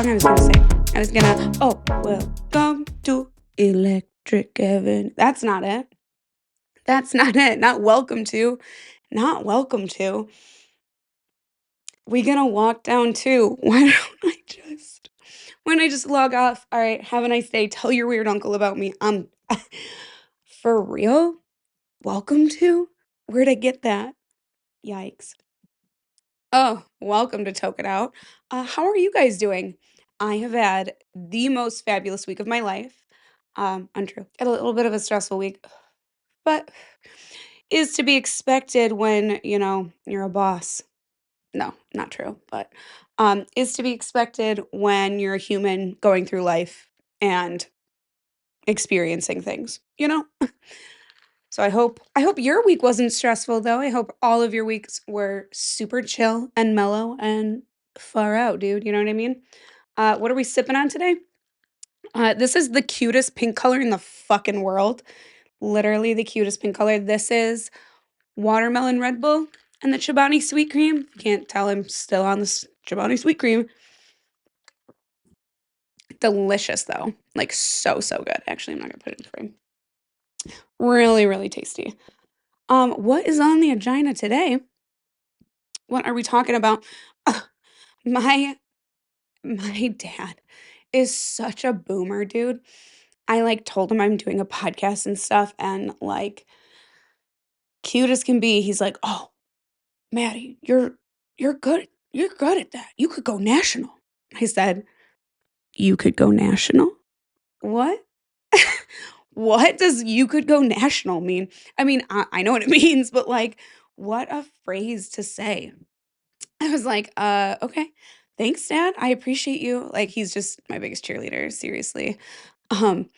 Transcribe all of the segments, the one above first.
song I was gonna say. Oh, welcome to Electric Heaven. That's not it. That's not it. Not welcome to. Not welcome to. We gonna walk down too. Why don't I just log off? All right, have a nice day. Tell your weird uncle about me. For real? Welcome to? Where'd I get that? Yikes. Oh, welcome to Toke It Out. How are you guys doing? I have had the most fabulous week of my life. Untrue. Had a little bit of a stressful week, but is to be expected when, you're a boss. No, not true, but is to be expected when you're a human going through life and experiencing things, So I hope your week wasn't stressful though. I hope all of your weeks were super chill and mellow and far out, dude. You know what I mean? What are we sipping on today? This is the cutest pink color in the fucking world. Literally the cutest pink color. This is watermelon Red Bull and the Chobani sweet cream. Can't tell I'm still on this Chobani sweet cream. Delicious though. Like so good. Actually, I'm not gonna put it in frame. Really, really tasty. What is on the agenda today? What are we talking about? Ugh, my my dad is such a boomer, dude. I like told him I'm doing a podcast and stuff, and like cute as can be, he's like, "Oh, Maddie, you're good. You're good at that. You could go national." I said, "You could go national? What? What does you could go national mean?" I mean, I know what it means, but like, what a phrase to say. I was like, okay. Thanks, Dad. I appreciate you." Like, he's just my biggest cheerleader, seriously. Um,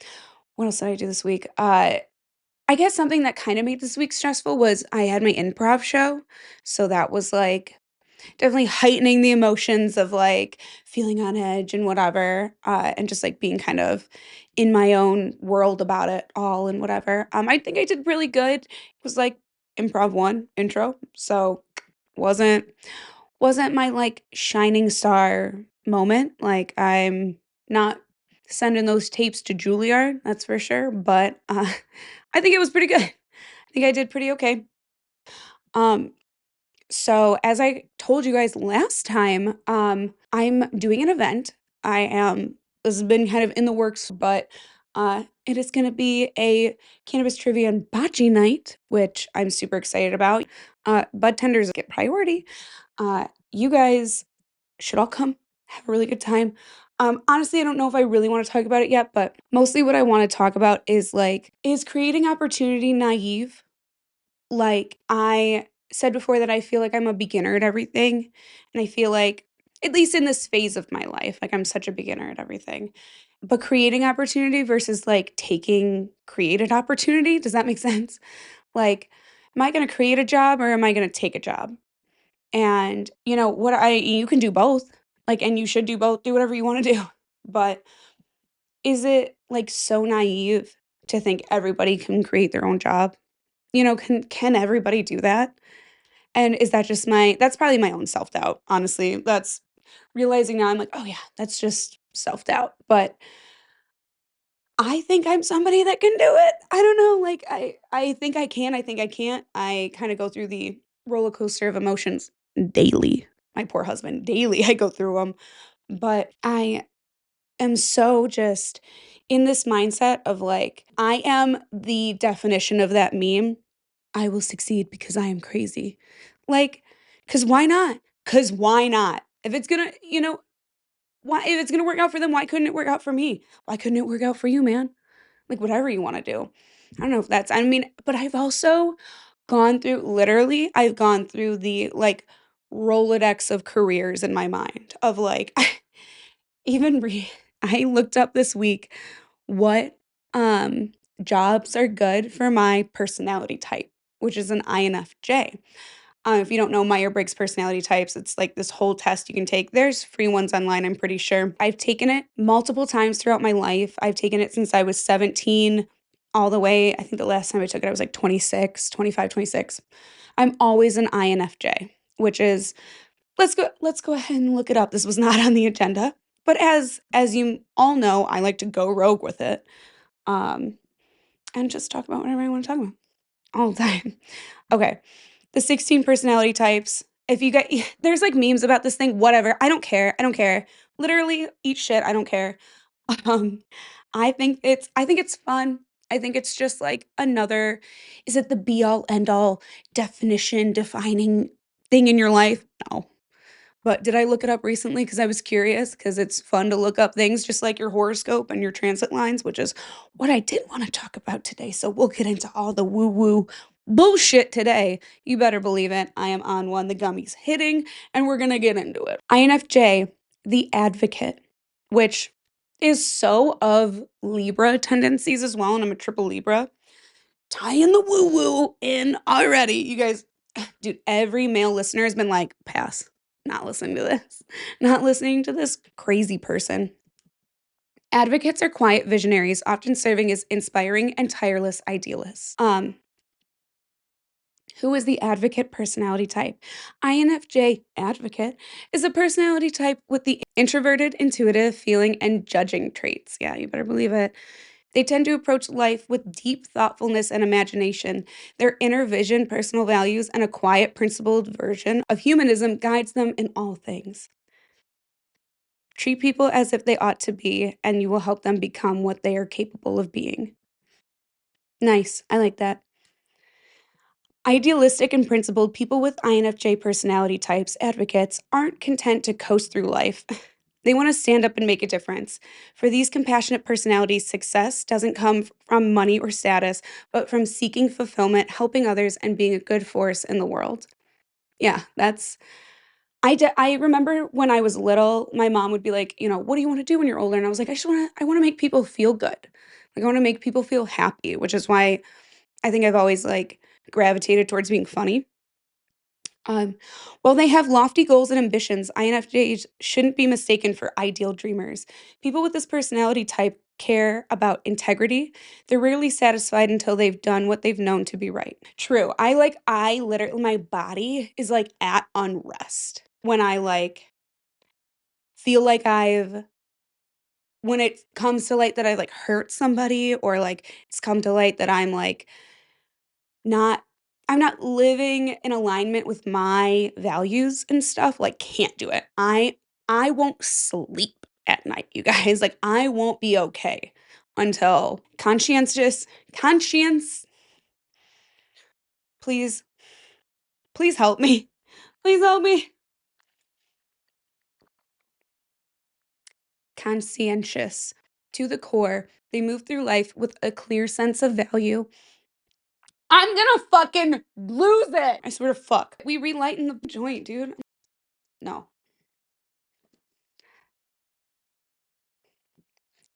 what else did I do this week? I guess something that kind of made this week stressful was I had my improv show. So that was like definitely heightening the emotions of like feeling on edge and whatever, and just like being kind of in my own world about it all and whatever. I think I did really good. It was like improv one intro. So wasn't wasn't my like shining star moment. Like I'm not sending those tapes to Juilliard, that's for sure. But I think it was pretty good. I think I did pretty okay. Um, so as I told you guys last time, I'm doing an event. I am This has been kind of in the works, but it is going to be a cannabis trivia and bocce night, which I'm super excited about. Bud tenders get priority. You guys should all come, have a really good time. Honestly, I don't know if I really want to talk about it yet, but mostly what I want to talk about is like, is creating opportunity naive? Like, I said before that I feel like I'm a beginner at everything. And I feel like, at least in this phase of my life, like I'm such a beginner at everything. But creating opportunity versus like taking created opportunity, does that make sense? Like, am I going to create a job or am I going to take a job? And, you can do both, like, and you should do both, do whatever you wanna do. But is it, like, so naive to think everybody can create their own job? Can everybody do that? And is that just that's probably my own self-doubt, honestly. That's realizing now I'm like, "Oh, yeah, that's just self-doubt." But I think I'm somebody that can do it. I don't know, like, I think I can, I think I can't. I kinda go through the roller coaster of emotions daily. My poor husband, daily I go through them. But I am so just in this mindset of, like, I am the definition of that meme, "I will succeed because I am crazy." Like, cause why not? Cause why not? If it's gonna why if it's gonna work out for them, why couldn't it work out for me? Why couldn't it work out for you, man? Like, whatever you wanna do. I don't know if that's I mean, but I've also I've gone through the, like, Rolodex of careers in my mind of, like, even re I looked up this week what, jobs are good for my personality type, which is an INFJ. If you don't know Myers-Briggs personality types, it's like this whole test you can take. There's free ones online, I'm pretty sure. I've taken it multiple times throughout my life. I've taken it since I was 17 all the way. I think the last time I took it, I was like 26, 25, 26. I'm always an INFJ, which is let's go ahead and look it up. This was not on the agenda, But as you all know, I like to go rogue with it, um, and just talk about whatever I wanna talk about all the time. Okay, the 16 personality types. If you get there's, like, memes about this thing, whatever, I don't care. Literally, eat shit, I don't care. Um, I think it's fun. I think it's just, like, another is it the be all end all definition defining thing in your life? No. But did I look it up recently because I was curious? Because it's fun to look up things just like your horoscope and your transit lines, which is what I did wanna talk about today, so we'll get into all the woo-woo bullshit today. You better believe it. I am on one, the gummy's hitting, and we're gonna get into it. INFJ, the advocate, which is so of Libra tendencies as well, and I'm a triple Libra. Tying the woo-woo in already. You guys dude, every male listener has been like, "Pass. Not listening to this. Not listening to this crazy person." Advocates are quiet visionaries, often serving as inspiring and tireless idealists. Who is the advocate personality type? INFJ advocate is a personality type with the introverted, intuitive, feeling, and judging traits. Yeah, you better believe it. They tend to approach life with deep thoughtfulness and imagination. Their inner vision, personal values, and a quiet, principled version of humanism guides them in all things. Treat people as if they ought to be, and you will help them become what they are capable of being. Nice. I like that. Idealistic and principled people with INFJ personality types, advocates, aren't content to coast through life. They want to stand up and make a difference. For these compassionate personalities, success doesn't come from money or status, but from seeking fulfillment, helping others, and being a good force in the world. Yeah, that's I remember when I was little, my mom would be like, "What do you wanna do when you're older?" And I was like, I wanna make people feel good. Like, I wanna make people feel happy," which is why I think I've always, like, gravitated towards being funny. Um, while they have lofty goals and ambitions, INFJs shouldn't be mistaken for ideal dreamers. People with this personality type care about integrity. They're rarely satisfied until they've done what they've known to be right. True. I literally my body is like at unrest when I like feel like I've when it comes to light that I like hurt somebody or like it's come to light that not I'm not living in alignment with my values and stuff, like, can't do it. I won't sleep at night, you guys, like, I won't be okay until conscience, please, please help me. Please help me. Conscientious to the core, they move through life with a clear sense of value. I'm gonna fucking lose it. I swear to fuck. We relighten the joint, dude. No.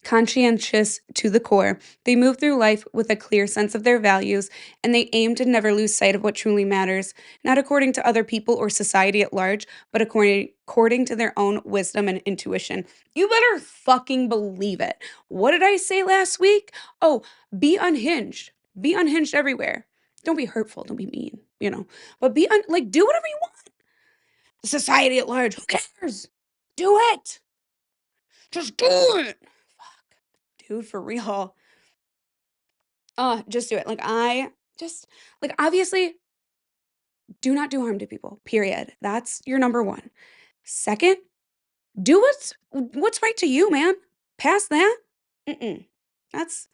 Conscientious to the core, they move through life with a clear sense of their values and they aim to never lose sight of what truly matters, not according to other people or society at large, but according to their own wisdom and intuition. You better fucking believe it. What did I say last week? Oh, be unhinged. Be unhinged everywhere. Don't be hurtful. Don't be mean. But like, do whatever you want. Society at large, who cares? Do it. Just do it. Dude, for real. Just do it. Like, I just like, obviously, do not do harm to people, period. That's your number 1. Second, do what's right to you, man. Past that, mm-mm. That's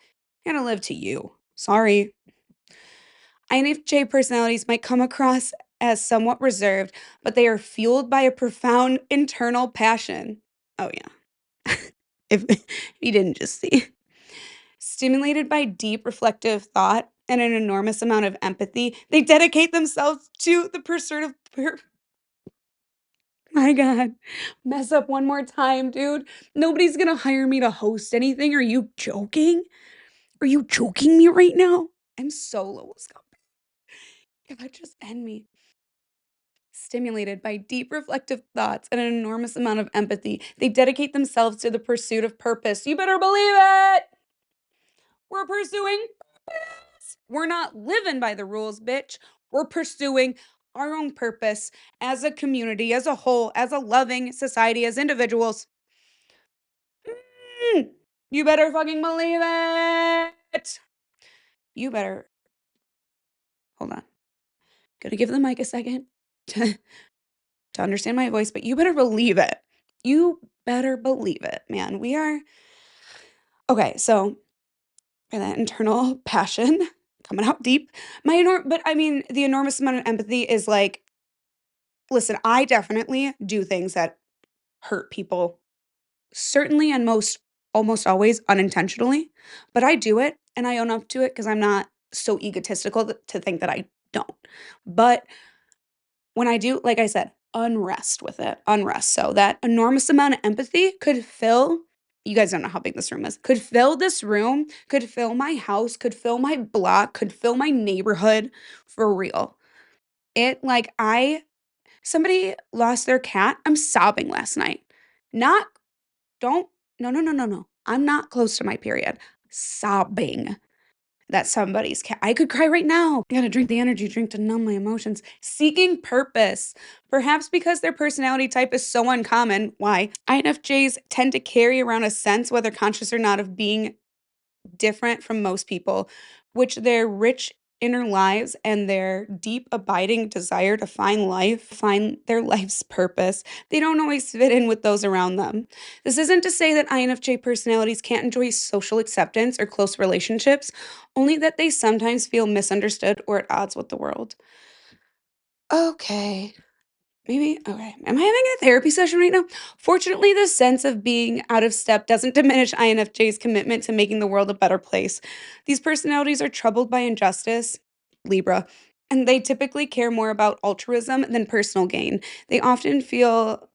gotta live to you. Sorry. INFJ personalities might come across as somewhat reserved, but they are fueled by a profound internal passion. Oh, yeah. If you didn't just see. Stimulated by deep reflective thought and an enormous amount of empathy, they dedicate themselves to the pursuit of my god. Mess up one more time, dude. Nobody's gonna hire me to host anything. Are you joking? Are you joking me right now? I'm so low scum. God, just end me. Stimulated by deep reflective thoughts and an enormous amount of empathy, they dedicate themselves to the pursuit of purpose. You better believe it! We're pursuing purpose. We're not living by the rules, bitch. We're pursuing our own purpose as a community, as a whole, as a loving society, as individuals. Mm, you better fucking believe it. You better hold on. Gotta give the mic a second to, to understand my voice, but you better believe it. You better believe it, man. We are okay. So, for that internal passion coming out deep, but I mean, the enormous amount of empathy is like, listen, I definitely do things that hurt people, certainly and almost always unintentionally, but I do it and I own up to it because I'm not so egotistical to think that I don't. But when I do, like I said, unrest with it, unrest. So that enormous amount of empathy could fill, you guys don't know how big this room is, could fill this room, could fill my house, could fill my block, could fill my neighborhood for real. Somebody lost their cat. I'm sobbing last night. Not, don't, no, no, no, no, no. I'm not close to my period. Sobbing that somebody's cat. I could cry right now. I gotta drink the energy drink to numb my emotions. Seeking purpose. Perhaps because their personality type is so uncommon. Why? INFJs tend to carry around a sense, whether conscious or not, of being different from most people, which their rich inner lives and their deep abiding desire to find their life's purpose, they don't always fit in with those around them. This isn't to say that INFJ personalities can't enjoy social acceptance or close relationships, only that they sometimes feel misunderstood or at odds with the world. Okay. Maybe okay. Am I having a therapy session right now? Fortunately, the sense of being out of step doesn't diminish INFJ's commitment to making the world a better place. These personalities are troubled by injustice, Libra, and they typically care more about altruism than personal gain. They often feel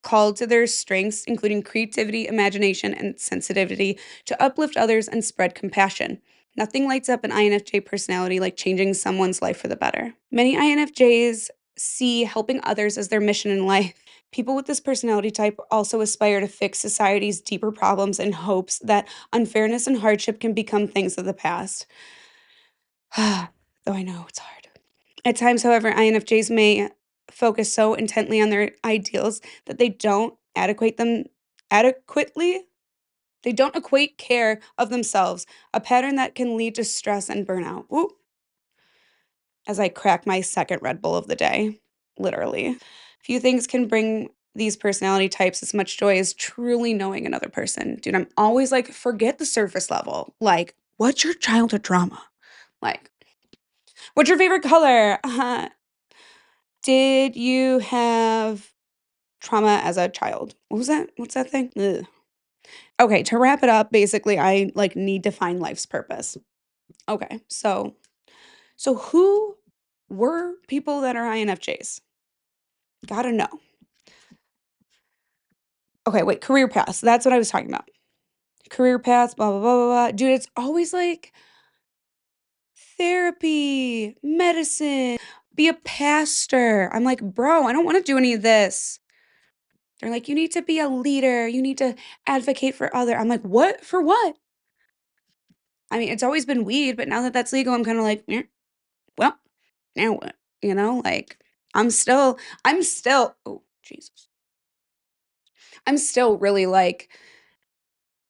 called to their strengths, including creativity, imagination, and sensitivity, to uplift others and spread compassion. Nothing lights up an INFJ personality like changing someone's life for the better. Many INFJs see helping others as their mission in life. People with this personality type also aspire to fix society's deeper problems in hopes that unfairness and hardship can become things of the past. Though I know it's hard. At times, however, INFJs may focus so intently on their ideals that adequately they don't equate care of themselves, a pattern that can lead to stress and burnout. Ooh, as I crack my second Red Bull of the day, literally. Few things can bring these personality types as much joy as truly knowing another person. Dude, I'm always like, forget the surface level. Like, what's your childhood trauma? Like, what's your favorite color? Did you have trauma as a child? What was that? What's that thing? Ugh. Okay, to wrap it up, basically, I like need to find life's purpose. Okay, so who were people that are INFJs? Gotta know. Okay, wait, career paths. That's what I was talking about. Career paths, blah blah blah blah blah. Dude, it's always like therapy, medicine, be a pastor. I'm like, bro, I don't want to do any of this. They're like, you need to be a leader. You need to advocate for other. I'm like, what? For what? I mean, it's always been weed, but now that that's legal, I'm kind of like, "Eh, well, now what? Like I'm still, oh, Jesus. I'm still really like,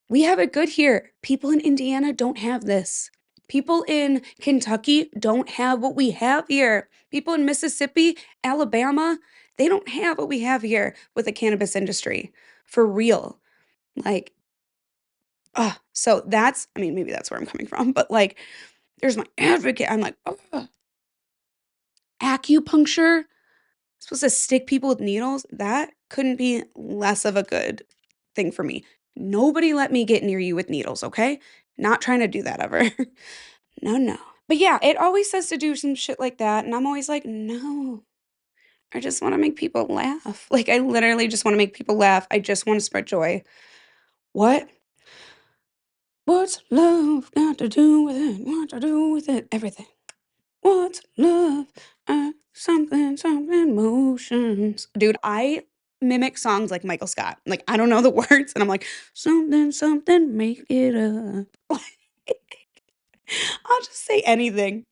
we have it good here. People in Indiana don't have this. People in Kentucky don't have what we have here. People in Mississippi, Alabama, they don't have what we have here with the cannabis industry. For real. Like, so I mean, maybe that's where I'm coming from, but like, there's my advocate. I'm like, ugh, acupuncture, supposed to stick people with needles. That couldn't be less of a good thing for me. Nobody let me get near you with needles, okay? Not trying to do that ever. No, no. But yeah, it always says to do some shit like that. And I'm always like, no, I just want to make people laugh. Like, I literally just want to make people laugh. I just want to spread joy. What? What's love got to do with it? What to do with it? Everything. What's love? Something, something, motions. Dude, I mimic songs like Michael Scott. Like, I don't know the words, and I'm like, something, something, make it up. I'll just say anything.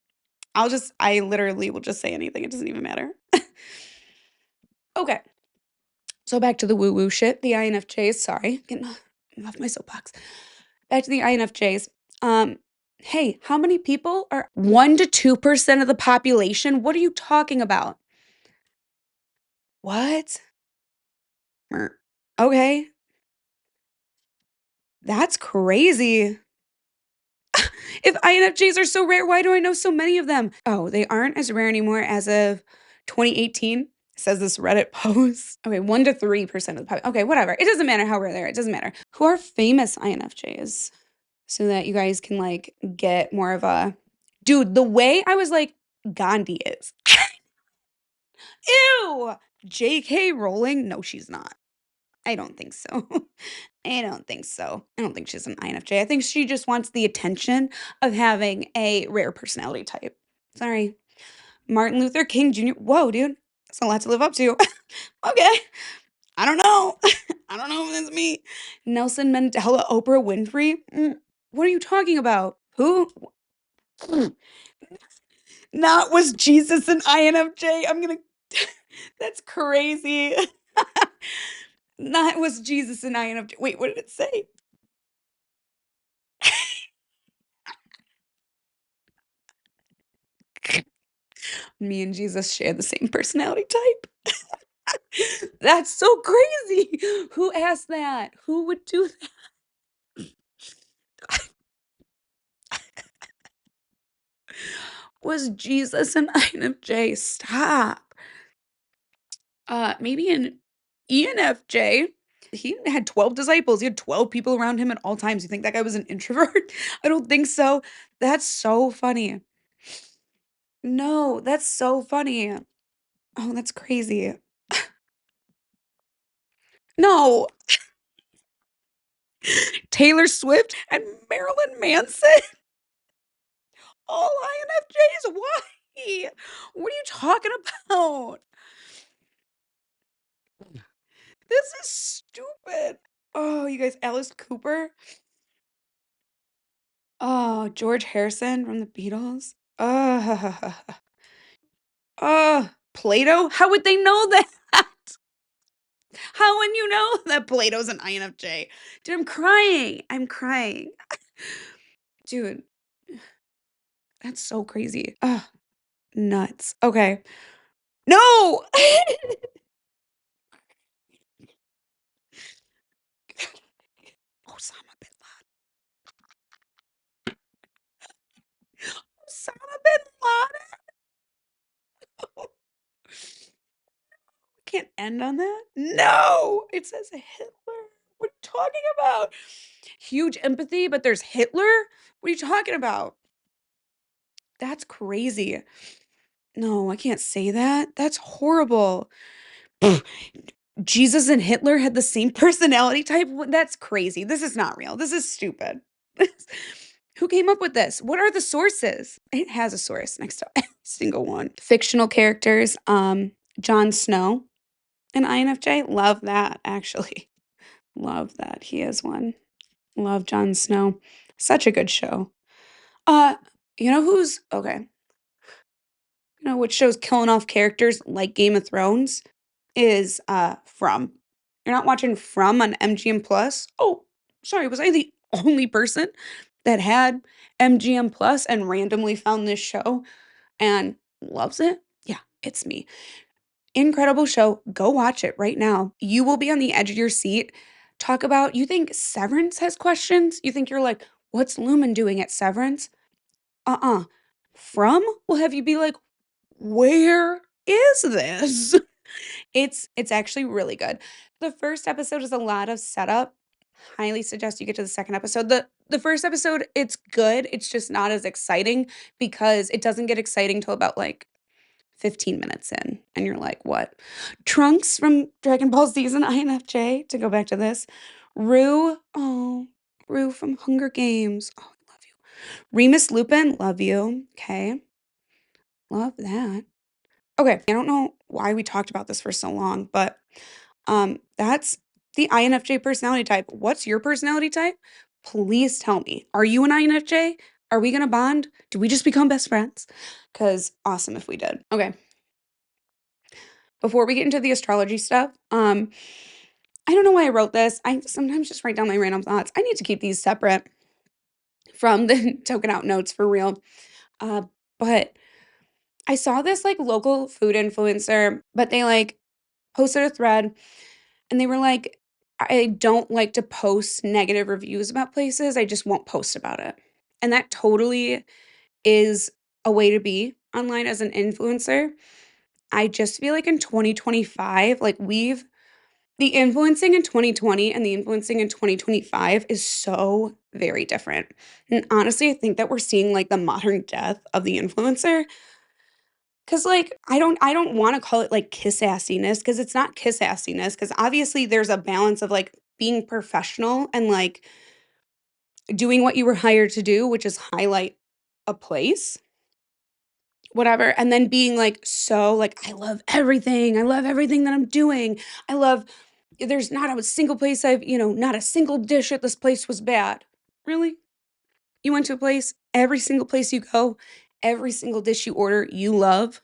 I literally will just say anything. It doesn't even matter. Okay. So back to the woo woo shit, the INFJs. Sorry. Getting off my soapbox. Back to the INFJs. Hey, how many people are 1 to 2% of the population? What are you talking about? What? Okay, that's crazy. If INFJs are so rare, why do I know so many of them? Oh, they aren't as rare anymore as of 2018, says this Reddit post. Okay, 1 to 3% of the population. Okay, whatever. It doesn't matter how rare they are. It doesn't matter. Who are famous INFJs? So that you guys can like get more of a dude, the way I was like, Gandhi is. Ew! JK Rowling? No, she's not. I don't think so. I don't think so. I don't think she's an INFJ. I think she just wants the attention of having a rare personality type. Sorry. Martin Luther King Jr. Whoa, dude. That's a lot to live up to. Okay. I don't know. I don't know if that's me. Nelson Mandela, Oprah Winfrey. What are you talking about? Who? Not was Jesus an INFJ? I'm gonna. That's crazy. Not was Jesus an INFJ. Wait, what did it say? Me and Jesus share the same personality type. That's so crazy. Who asked that? Who would do that? Was Jesus an INFJ? Stop. Maybe an ENFJ. He had 12 disciples. He had 12 people around him at all times. You think that guy was an introvert? I don't think so. That's so funny. No, that's so funny. Oh, that's crazy. No, Taylor Swift and Marilyn Manson. All INFJs? Why? What are you talking about? This is stupid. Oh, you guys, Alice Cooper. Oh, George Harrison from the Beatles. Plato? How would they know that? How would you know that Plato's an INFJ? Dude, I'm crying. I'm crying. Dude, that's so crazy. Ugh, nuts. Okay. No! Osama bin Osama bin Laden. Can't end on that? No! It says Hitler. What are you talking about? Huge empathy, but there's Hitler? What are you talking about? That's crazy. No, I can't say that. That's horrible. Jesus and Hitler had the same personality type? That's crazy. This is not real. This is stupid. Who came up with this? What are the sources? It has a source next to every single one. Fictional characters, Jon Snow, an INFJ. Love that, actually. Love that. He is one. Love Jon Snow. Such a good show. Uh, you know who's okay. You know what show's killing off characters like Game of Thrones is From. You're not watching From on MGM Plus? Oh, sorry, was I the only person that had MGM Plus and randomly found this show and loves it? Yeah, it's me. Incredible show. Go watch it right now. You will be on the edge of your seat. Talk about, you think Severance has questions? You think you're like, what's Lumen doing at Severance? Uh-uh. From will have you be like, where is this? It's actually really good. The first episode is a lot of setup. Highly suggest you get to the second episode. The first episode, it's good. It's just not as exciting because it doesn't get exciting till about like 15 minutes in. And you're like, what? Trunks from Dragon Ball Z is an INFJ, to go back to this. Rue, oh, Rue from Hunger Games. Oh, I love you. Remus Lupin, love you. Okay. Love that. Okay, I don't know why we talked about this for so long, but that's the INFJ personality type. What's your personality type? Please tell me. Are you an INFJ? Are we gonna bond? Do we just become best friends? Because awesome if we did. Okay. Before we get into the astrology stuff, I don't know why I wrote this. I sometimes just write down my random thoughts. I need to keep these separate from the token out notes for real. Uh, but I saw this like local food influencer, but they like posted a thread and they were like, I don't like to post negative reviews about places. I just won't post about it. And that totally is a way to be online as an influencer. I just feel like in 2025, like the influencing in 2020 and the influencing in 2025 is so very different. And honestly, I think that we're seeing like the modern death of the influencer. Cause like I don't wanna call it like kiss assiness because it's not kiss assiness. Because obviously there's a balance of like being professional and like doing what you were hired to do, which is highlight a place, whatever, and then being like so like, I love everything that I'm doing. I love there's not a single place not a single dish at this place was bad. Really? You went to a place, every single place you go, every single dish you order, you love?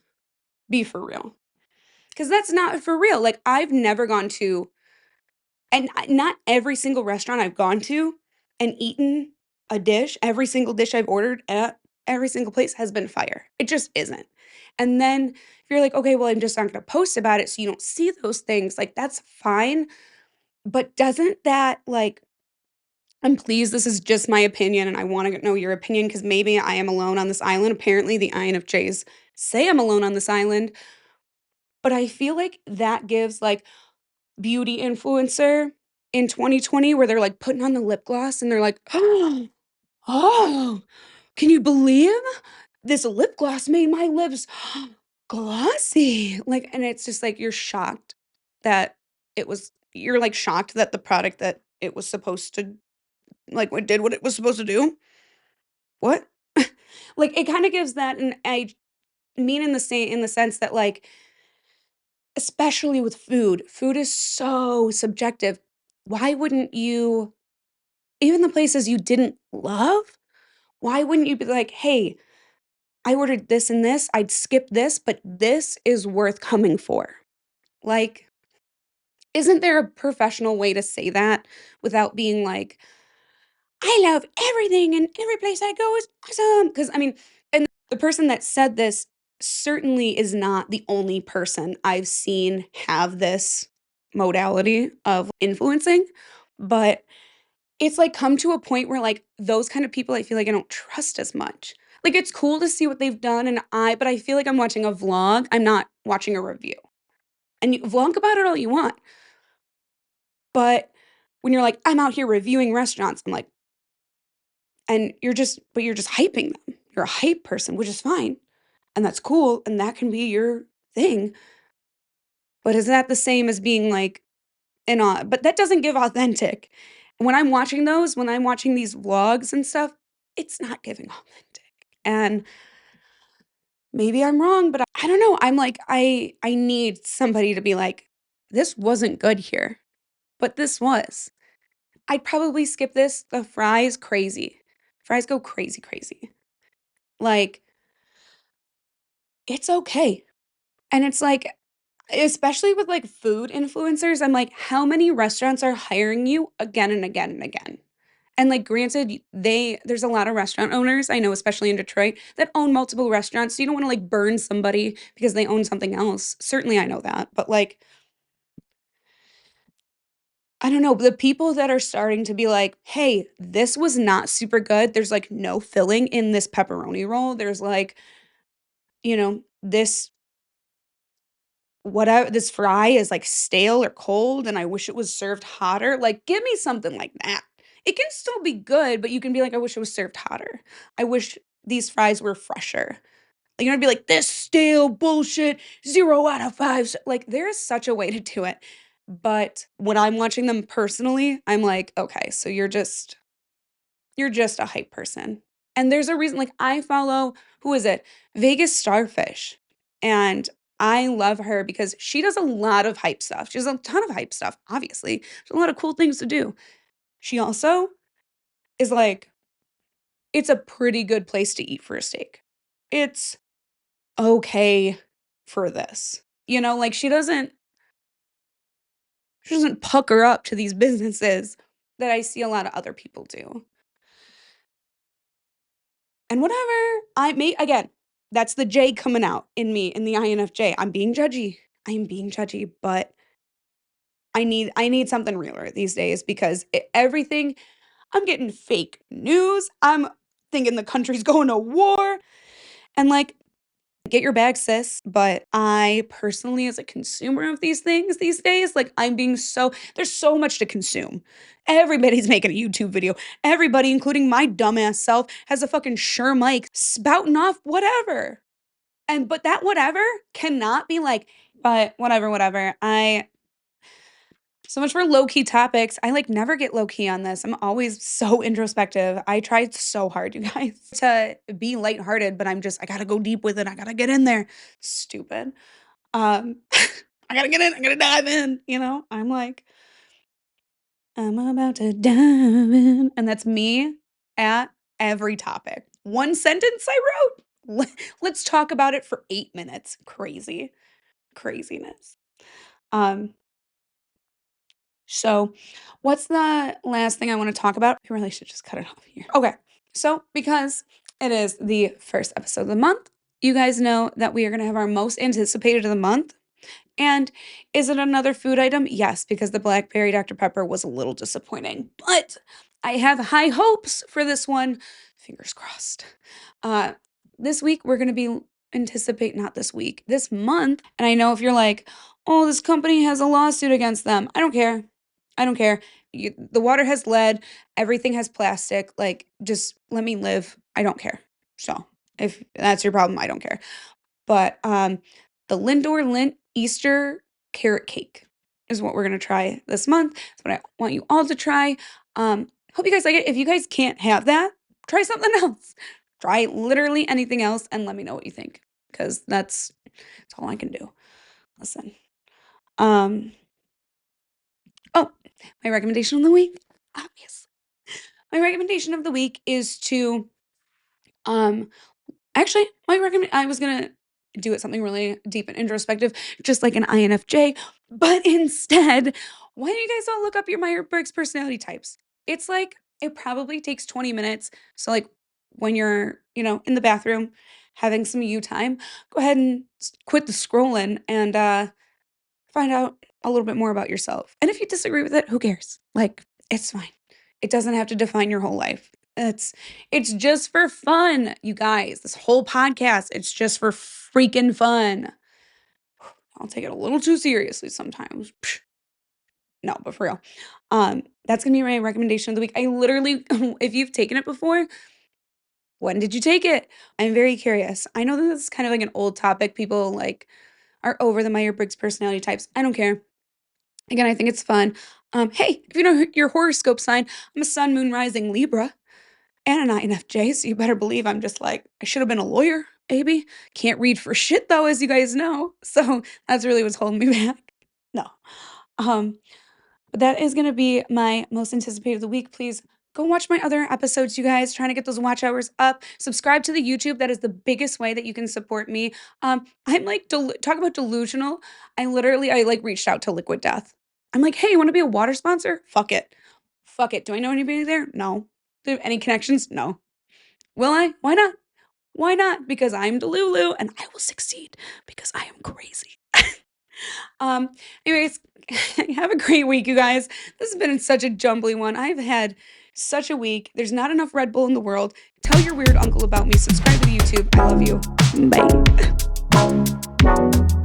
Be for real. 'Cause that's not for real, like, I've never gone to and not every single restaurant I've gone to and eaten a dish, every single dish I've ordered at every single place has been fire. It just isn't. And then if you're like, "Okay, well, I'm just not gonna post about it so you don't see those things," like, that's fine, but doesn't that, like and please, this is just my opinion, and I wanna know your opinion because maybe I am alone on this island. Apparently, the INFJs say I'm alone on this island, but I feel like that gives, like, beauty influencer in 2020 where they're, like, putting on the lip gloss and they're like, "Oh, can you believe this lip gloss made my lips glossy?" Like, and it's just like you're shocked that you're, like, shocked that the product that it was supposed to like, what did what it was supposed to do. What? Like, it kinda gives that and I mean in the sense that, like, especially with food, food is so subjective. Why wouldn't you even the places you didn't love, why wouldn't you be like, "Hey, I ordered this and this, I'd skip this, but this is worth coming for." Like, isn't there a professional way to say that without being like, "I love everything and every place I go is awesome." Because I mean and the person that said this certainly is not the only person I've seen have this modality of influencing, but it's, like, come to a point where, like, those kind of people I feel like I don't trust as much. Like, it's cool to see what they've done but I feel like I'm watching a vlog, I'm not watching a review. And you vlog about it all you want, but when you're like, "I'm out here reviewing restaurants," I'm like you're just hyping them. You're a hype person, which is fine, and that's cool, and that can be your thing, but is that the same as being, like, but that doesn't give authentic. When I'm watching these vlogs and stuff, it's not giving authentic, and maybe I'm wrong, but I don't know, I'm like, I need somebody to be like, "This wasn't good here, but this was." I'd probably skip this, the fries, crazy. Fries go crazy, crazy. Like, it's okay, and it's like especially with, like, food influencers, I'm like, how many restaurants are hiring you again and again and again? And, like, granted, there's a lot of restaurant owners, I know, especially in Detroit, that own multiple restaurants, so you don't wanna, like, burn somebody because they own something else. Certainly, I know that, but, like, I don't know, the people that are starting to be like, "Hey, this was not super good, there's, like, no filling in this pepperoni roll, there's, like, this whatever this fry is, like, stale or cold, and I wish it was served hotter." Like, give me something like that. It can still be good, but you can be like, "I wish it was served hotter. I wish these fries were fresher." You're gonna be like, "This stale bullshit, 0 out of 5." Like, there is such a way to do it, but when I'm watching them personally, I'm like, "Okay, so you're just a hype person." And there's a reason like, I follow who is it? Vegas Starfish, and I love her because she does a lot of hype stuff. She does a ton of hype stuff, obviously. There's a lot of cool things to do. She also is like, it's a pretty good place to eat for a steak. It's okay for this. Like, she doesn't She doesn't pucker up to these businesses that I see a lot of other people do. And whatever, I may again, that's the J coming out in me, in the INFJ. I'm being judgy. I am being judgy, but I need something realer these days because everything I'm getting fake news. I'm thinking the country's going to war and like get your bag, sis. But I personally, as a consumer of these things these days, like I'm being there's so much to consume. Everybody's making a YouTube video. Everybody, including my dumbass self, has a fucking Shure mic spouting off whatever. But that whatever cannot be like, but whatever, whatever. So much for low key topics. I like never get low key on this. I'm always so introspective. I tried so hard, you guys, to be lighthearted, but I gotta go deep with it. I gotta get in there. Stupid. Um, I gotta get in. I gotta dive in. I'm like, I'm about to dive in. And that's me at every topic. One sentence I wrote. Let's talk about it for 8 minutes. Crazy. Craziness. Um, So, what's the last thing I want to talk about? I really should just cut it off here. Okay. So, because it is the first episode of the month, you guys know that we are going to have our most anticipated of the month. And is it another food item? Yes, because the blackberry Dr. Pepper was a little disappointing. But I have high hopes for this one. Fingers crossed. Uh, this week, we're going to be not this week, this month. And I know if you're like, oh, this company has a lawsuit against them. I don't care. I don't care. The water has lead, everything has plastic. Like, just let me live. I don't care. So, if that's your problem, I don't care. But the Lindor Lint Easter carrot cake is what we're gonna try this month. That's what I want you all to try. Hope you guys like it. If you guys can't have that, try something else. Try literally anything else and let me know what you think. Because that's all I can do. Listen. Um, oh, my recommendation of the week, obviously. My recommendation of the week is to um actually I was gonna do it something really deep and introspective, just like an INFJ, but instead, why don't you guys all look up your Myers-Briggs personality types? It's like it probably takes 20 minutes. So like when you're, in the bathroom having some you time, go ahead and quit the scrolling and find out a little bit more about yourself. And if you disagree with it, who cares? Like, it's fine. It doesn't have to define your whole life. It's just for fun, you guys. This whole podcast, it's just for freaking fun. I'll take it a little too seriously sometimes. Psh, no, but for real. That's gonna be my recommendation of the week. I literally, if you've taken it before, when did you take it? I'm very curious. I know that this is kind of like an old topic. People like are over the Myers-Briggs personality types. I don't care. Again, I think it's fun. Hey, if you know your horoscope sign, I'm a sun, moon, rising Libra and an INFJ, so you better believe I'm just like, I should have been a lawyer, maybe. Can't read for shit though, as you guys know. So that's really what's holding me back. No. Um, but that is gonna be my most anticipated of the week. Please go watch my other episodes, you guys. Trying to get those watch hours up. Subscribe to the YouTube. That is the biggest way that you can support me. I'm like talk about delusional. I like reached out to Liquid Death. I'm like, hey, you want to be a water sponsor? Fuck it. Fuck it. Do I know anybody there? No. Do I have any connections? No. Will I? Why not? Why not? Because I'm Delulu and I will succeed because I am crazy. Um, anyways, have a great week, you guys. This has been such a jumbly one. I've had such a week. There's not enough Red Bull in the world. Tell your weird uncle about me. Subscribe to the YouTube. I love you. Bye.